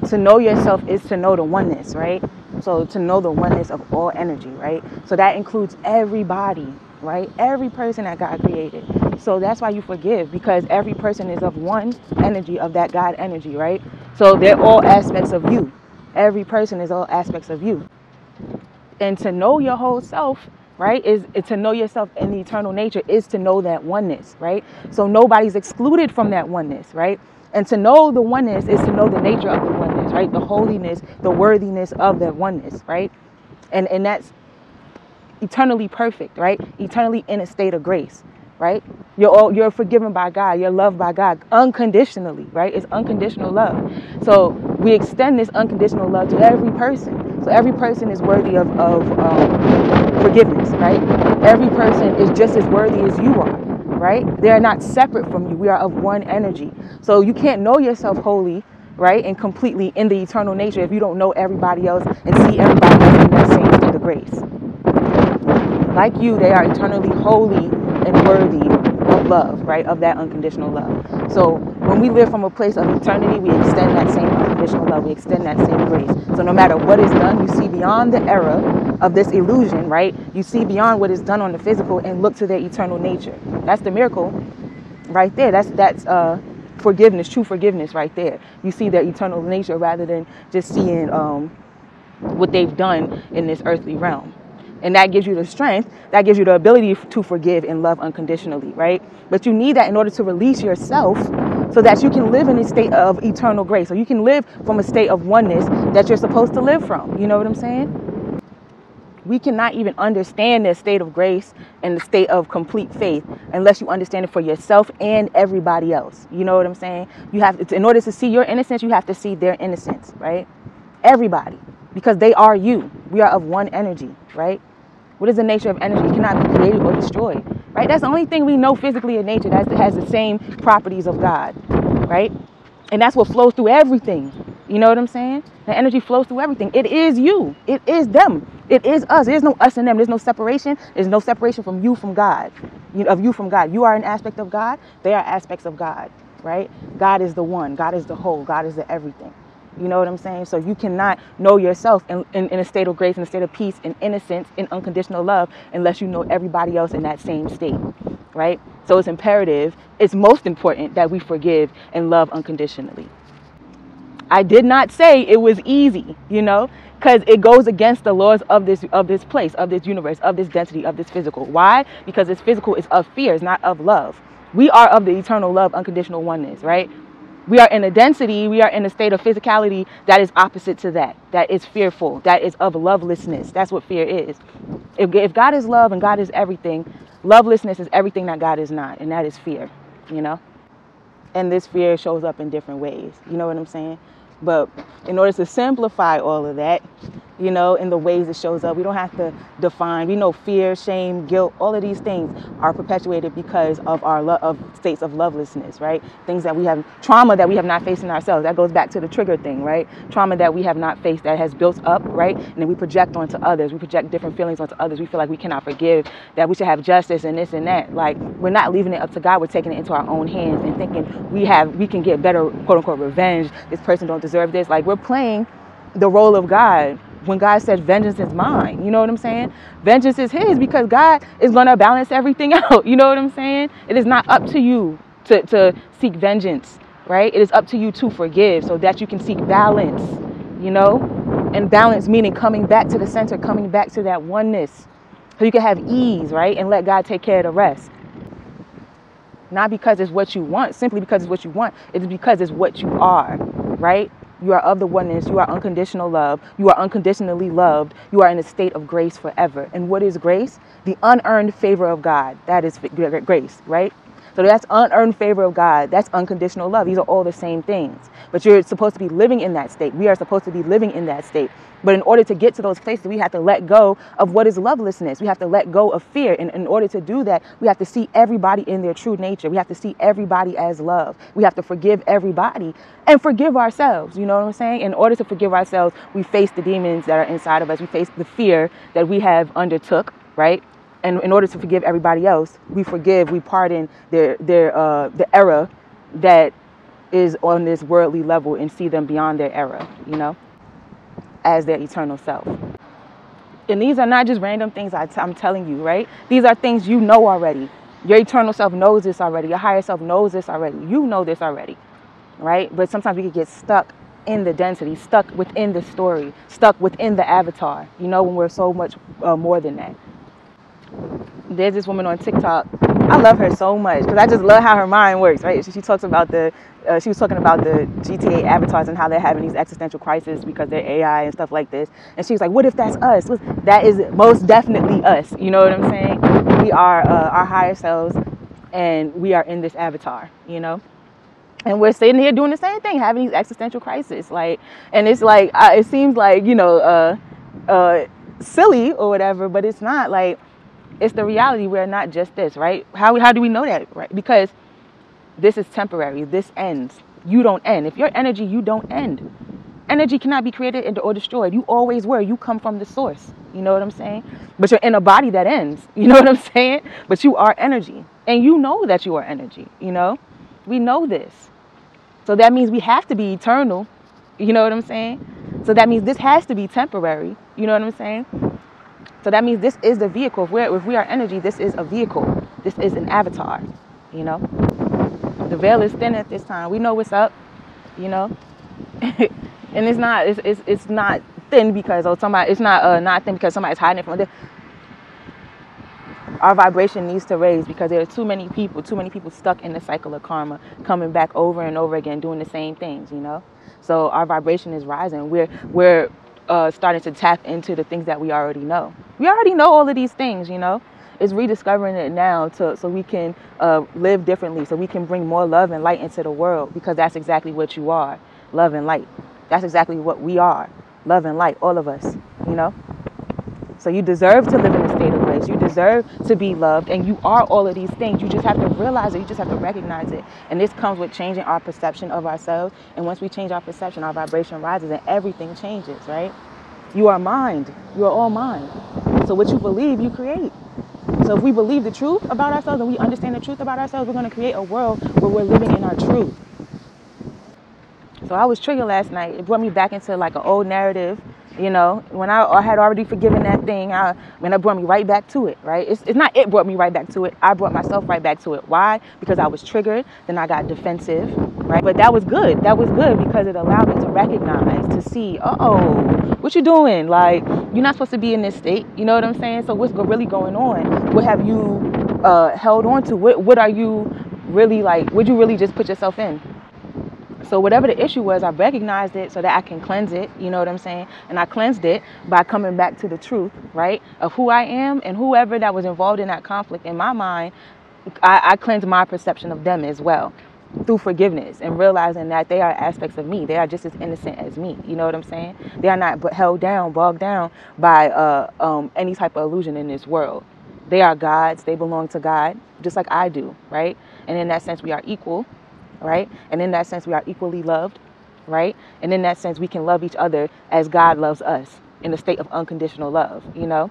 to know yourself is to know the oneness, right? So to know the oneness of all energy, right? So that includes everybody, right? Every person that God created. So that's why you forgive, because every person is of one energy, of that God energy, right? So they're all aspects of you. Every person is all aspects of you. And to know your whole self, right, is to know yourself in the eternal nature, is to know that oneness, right? So nobody's excluded from that oneness, right? And to know the oneness is to know the nature of the oneness, right? The holiness, the worthiness of that oneness, right? And that's eternally perfect, right? Eternally in a state of grace, right? You're forgiven by God. You're loved by God unconditionally, right? It's unconditional love. So we extend this unconditional love to every person. So every person is worthy of forgiveness, right? Every person is just as worthy as you are, right? They are not separate from you. We are of one energy. So you can't know yourself wholly, right, and completely in the eternal nature if you don't know everybody else and see everybody else in that same state of grace. Like you, they are eternally holy and worthy of love, right? Of that unconditional love. So when we live from a place of eternity, we extend that same unconditional love. We extend that same grace. So no matter what is done, you see beyond the era of this illusion, right? You see beyond what is done on the physical and look to their eternal nature. That's the miracle right there. That's forgiveness, true forgiveness right there. You see their eternal nature rather than just seeing what they've done in this earthly realm. And that gives you the strength, that gives you the ability to forgive and love unconditionally, right? But you need that in order to release yourself so that you can live in a state of eternal grace. So you can live from a state of oneness that you're supposed to live from. You know what I'm saying? We cannot even understand the state of grace and the state of complete faith unless you understand it for yourself and everybody else. You know what I'm saying? You have to, in order to see your innocence, you have to see their innocence, right? Everybody. Because they are you. We are of one energy, right? What is the nature of energy? It cannot be created or destroyed, right? That's the only thing we know physically in nature that has the same properties of God, right? And that's what flows through everything. You know what I'm saying? The energy flows through everything. It is you. It is them. It is us. There's no us and them. There's no separation. There's no separation from you from God, of you from God. You are an aspect of God. They are aspects of God, right? God is the one. God is the whole. God is the everything. You know what I'm saying? So you cannot know yourself in a state of grace, in a state of peace, in innocence, in unconditional love, unless you know everybody else in that same state, right? So it's imperative, it's most important that we forgive and love unconditionally. I did not say it was easy, you know, because it goes against the laws of this place, of this universe, of this density, of this physical. Why? Because this physical is of fear, it's not of love. We are of the eternal love, unconditional oneness, right? We are in a density, we are in a state of physicality that is opposite to that. That is fearful, that is of lovelessness. That's what fear is. If God is love and God is everything, lovelessness is everything that God is not, and that is fear, you know? And this fear shows up in different ways, you know what I'm saying? But in order to simplify all of that, you know, in the ways it shows up, we don't have to define. We know fear, shame, guilt, all of these things are perpetuated because of our of states of lovelessness, right? Things that we have, trauma that we have not faced in ourselves. That goes back to the trigger thing, right? Trauma that we have not faced that has built up, right? And then we project onto others. We project different feelings onto others. We feel like we cannot forgive, that we should have justice and this and that. Like, we're not leaving it up to God. We're taking it into our own hands and thinking we can get better, quote unquote, revenge. This person don't deserve this. Like, we're playing the role of God. When God said vengeance is mine, you know what I'm saying? Vengeance is his because God is going to balance everything out. You know what I'm saying? It is not up to you to seek vengeance, right? It is up to you to forgive so that you can seek balance, you know? And balance meaning coming back to the center, coming back to that oneness so you can have ease, right? And let God take care of the rest. Not because it's what you want, simply because it's what you want. It is because it's what you are, right? You are of the oneness. You are unconditional love. You are unconditionally loved. You are in a state of grace forever. And what is grace? The unearned favor of God. That is grace, right? So that's unearned favor of God. That's unconditional love. These are all the same things. But you're supposed to be living in that state. We are supposed to be living in that state. But in order to get to those places, we have to let go of what is lovelessness. We have to let go of fear. And in order to do that, we have to see everybody in their true nature. We have to see everybody as love. We have to forgive everybody and forgive ourselves. You know what I'm saying? In order to forgive ourselves, we face the demons that are inside of us. We face the fear that we have undertook, right? And in order to forgive everybody else, we forgive, we pardon the error that is on this worldly level and see them beyond their era, as their eternal self. And these are not just random things I'm telling you, right? These are things you know already. Your eternal self knows this already. Your higher self knows this already. You know this already, right? But sometimes we can get stuck in the density, stuck within the story, stuck within the avatar, when we're so much more than that. There's this woman on TikTok. I love her so much because I just love how her mind works, right? She talks about she was talking about the GTA avatars and how they're having these existential crises because they're AI and stuff like this. And she was like, what if that's us? That is most definitely us. You know what I'm saying? We are our higher selves, and we are in this avatar, And we're sitting here doing the same thing, having these existential crises. And it's like, it seems like, silly or whatever, but it's not. It's the reality. We're not just this, right? How do we know that, right? Because this is temporary. This ends. You don't end. If you're energy, you don't end. Energy cannot be created or destroyed. You always were. You come from the source. You know what I'm saying? But you're in a body that ends. You know what I'm saying? But you are energy. And you know that you are energy. We know this. So that means we have to be eternal. You know what I'm saying? So that means this has to be temporary. You know what I'm saying? So that means this is the vehicle. If we are energy, this is a vehicle. This is an avatar, The veil is thin at this time. We know what's up, And it's not thin because not thin because somebody's hiding it from it. Our vibration needs to raise because there are too many people stuck in the cycle of karma, coming back over and over again, doing the same things, So our vibration is rising. We're starting to tap into the things that we already know. We already know all of these things, It's rediscovering it now so we can live differently, so we can bring more love and light into the world, because that's exactly what you are, love and light. That's exactly what we are, love and light, all of us, So you deserve to live in a state of grace. You deserve to be loved, and you are all of these things. You just have to realize it. You just have to recognize it. And this comes with changing our perception of ourselves. And once we change our perception, our vibration rises and everything changes, right? You are mind. You are all mind. So what you believe, you create. So if we believe the truth about ourselves and we understand the truth about ourselves, we're going to create a world where we're living in our truth. So I was triggered last night. It brought me back into an old narrative. When I had already forgiven that thing, it brought me right back to it, right? It's not it brought me right back to it. I brought myself right back to it. Why? Because I was triggered. Then I got defensive, right? But that was good. That was good because it allowed me to recognize, to see, what you doing? You're not supposed to be in this state. You know what I'm saying? So what's really going on? What have you held on to? What are you really would you really just put yourself in? So whatever the issue was, I recognized it so that I can cleanse it, you know what I'm saying? And I cleansed it by coming back to the truth, right, of who I am, and whoever that was involved in that conflict in my mind, I cleansed my perception of them as well through forgiveness and realizing that they are aspects of me. They are just as innocent as me, you know what I'm saying? They are not held down, bogged down by any type of illusion in this world. They are gods. They belong to God, just like I do, right? And in that sense, we are equal. Right? And in that sense, we are equally loved, right? And in that sense, we can love each other as God loves us in a state of unconditional love, So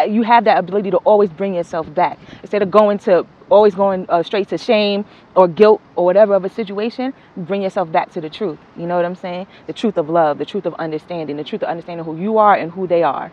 you have that ability to always bring yourself back. Instead of going straight to shame or guilt or whatever of a situation, bring yourself back to the truth. You know what I'm saying? The truth of love, the truth of understanding who you are and who they are,